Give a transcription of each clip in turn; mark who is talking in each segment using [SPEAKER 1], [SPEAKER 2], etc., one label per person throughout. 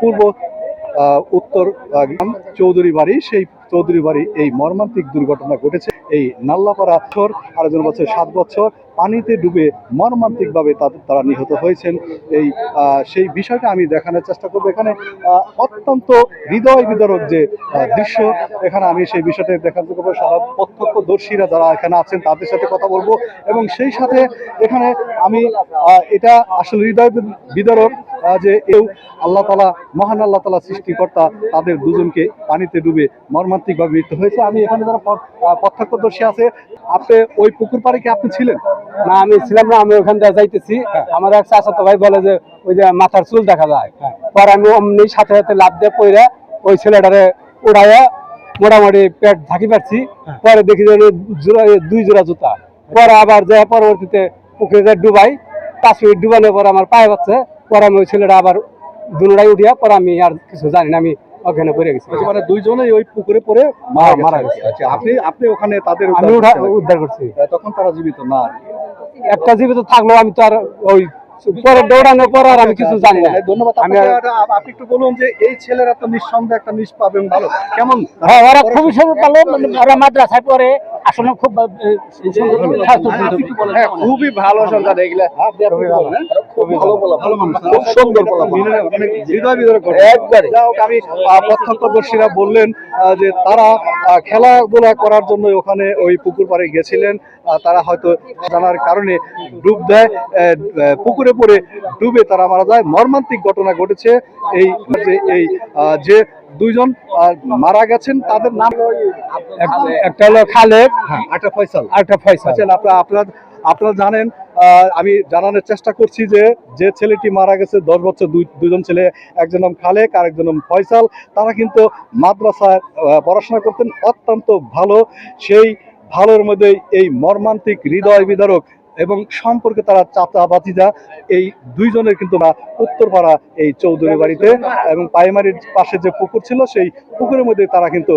[SPEAKER 1] পূর্ব উত্তর গ্রাম চৌধুরী বাড়ি, সেই চৌধুরী বাড়ি এই মর্মান্তিক দুর্ঘটনা ঘটেছে। এই নাল্লাপাড়া আরেকজন বছর 7 বছর পানিতে ডুবে মর্মান্তিকভাবে তারা নিহত হয়েছেন। এই সেই বিষয়টা আমি দেখানোর চেষ্টা করবো। এখানে অত্যন্ত হৃদয় বিদারক যে দৃশ্য, এখানে আমি সেই বিষয়টা দেখার করবো। সারা প্রত্যক্ষদর্শীরা যারা এখানে আছেন তাদের সাথে কথা বলবো, এবং সেই সাথে এখানে আমি এটা আসলে হৃদয় বিদারক যে আল্লাহ তাআলা, মহান আল্লাহ তাআলা সৃষ্টিকর্তা, তাদের দুজনকে পানিতে ডুবে মর্মান্তিকভাবে মৃত্যু হয়েছে। আমি এখানে যারা প্রত্যক্ষদর্শী আছে, আপনি ওই পুকুর পাড়ে কি আপনি ছিলেন?
[SPEAKER 2] না, আমি ছিলাম না, আমি ওখান থেকে যাইতেছি। আমার এক চাচাতো ভাই বলে যে ওই যে মাথার চুল দেখা যায়, পরে আমি অমনি সাথে সাথে লাফ দিয়ে পড়ে ওই ছেলেটারে উড়াইয়া মোটামুটি পেট ঢাকি পারছি। পরে দেখি যে 2 জোড়া জুতা। পরে আবার যে পরবর্তীতে পুকুরে ডুবাই, 5 মিনিট ডুবানোর পর আমার পায়ে পাচ্ছে। পরে আমি ওই ছেলেটা আবার দুটাই উঠিয়া, পরে আমি আর কিছু জানি না, আমি ওখানে পড়ে গেছি।
[SPEAKER 1] মানে দুইজনেই ওই পুকুরে পড়ে মারা গেছে। আচ্ছা, আপনি ওখানে তাদের
[SPEAKER 2] উদ্ধার করছি।
[SPEAKER 1] তখন তারা জীবিত না?
[SPEAKER 2] একটা জীবিত থাকলেও আমি তো আর ওই পরে দৌড়ানোর পর আর আমি কিছু জানি না।
[SPEAKER 1] ধন্যবাদ। আপনি একটু বলুন যে এই ছেলেরা তো নিঃসন্দেহে একটা নিষ্পাপ এবং ভালো, কেমন?
[SPEAKER 2] হ্যাঁ, ওরা খুবই ভালো, ওরা মাদ্রাসায় পড়ে, আসলে খুব
[SPEAKER 1] খুবই ভালো সন্তান। এগুলা খুবই ভালো বলা, ভালো মানুষ, খুব সুন্দর বলা, হৃদয় বিদারক একবারে। আমি প্রত্যক্ষদর্শীরা বললেন যে তারা খেলাধুলা করার জন্য ওখানে ওই পুকুর পাড়ে গেছিলেন। তারা হয়তো জানার কারণে ডুব দেয়, পুকুরে পড়ে ডুবে তারা মারা যায়। মর্মান্তিক ঘটনা ঘটেছে। এই যে দুইজন মারা গেছেন তাদের নাম,
[SPEAKER 2] একটা হলো খালেক,
[SPEAKER 1] একটা ফয়সাল। আপনারা জানেন, আমি জানানোর চেষ্টা করছি যে ছেলেটি মারা গেছে 10 বছর, দুজন ছেলে, একজন নাম খালেক আর একজন নাম ফয়সাল। তারা কিন্তু মাদ্রাসায় পড়াশোনা করতেন, অত্যন্ত ভালো। সেই ভালোর মধ্যে এই মর্মান্তিক হৃদয় বিদারক এবং সম্পর্কে তারা চাচা ভাতিজা, এই দুইজনের কিন্তু উত্তরপাড়া এই চৌধুরী বাড়িতে এবং প্রাইমারির পাশে যে পুকুর ছিল সেই পুকুরের মধ্যে তারা কিন্তু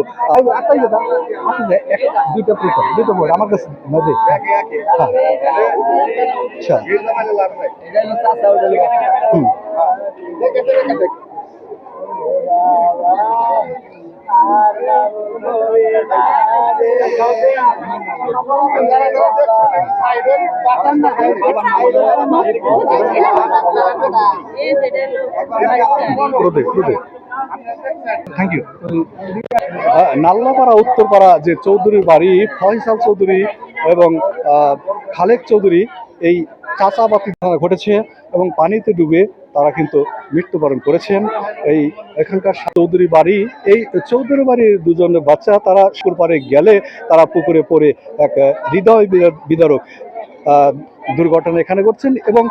[SPEAKER 1] দুইটা আমার কাছে থ্যাংক ইউ। নাল্লাপাড়া উত্তরপাড়া যে চৌধুরীর বাড়ি, ফয়সাল চৌধুরী এবং খালেক চৌধুরী, এই চাচাবাতি ঘটেছে এবং পানিতে ডুবে তারা কিন্তু মৃত্যুবরণ করেছেন। এই এখানকার চৌধুরী বাড়ি, এই চৌধুরী বাড়ির দুজন বাচ্চা, তারা পুকুর পাড়ে গেলে তারা পুকুরে পড়ে এক হৃদয় বিদারক দুর্ঘটনা এখানে ঘটছেন। এবং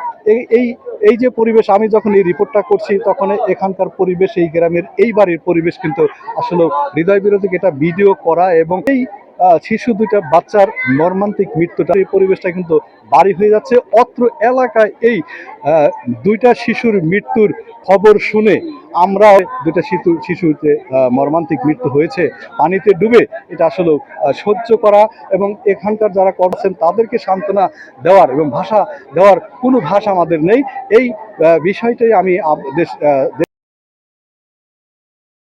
[SPEAKER 1] এই যে পরিবেশ, আমি যখন এই রিপোর্টটা করছি তখন এখানকার পরিবেশ, এই গ্রামের এই বাড়ির পরিবেশ কিন্তু আসলে হৃদয় বিদারক। এটা ভিডিও করা এবং এই শিশু দুইটা বাচ্চার মর্মান্তিক মৃত্যুটা, এই পরিবেশটা কিন্তু বাড়ি হয়ে যাচ্ছে অত্র এলাকায়। এই দুইটা শিশুর মৃত্যুর খবর শুনে আমরা, দুইটা শিশুতে মর্মান্তিক মৃত্যু হয়েছে পানিতে ডুবে, এটা আসলে সহ্য করা এবং এখানকার যারা করছেন তাদেরকে সান্ত্বনা দেওয়ার এবং ভাষা দেওয়ার কোনো ভাষা আমাদের নেই। এই বিষয়টাই আমি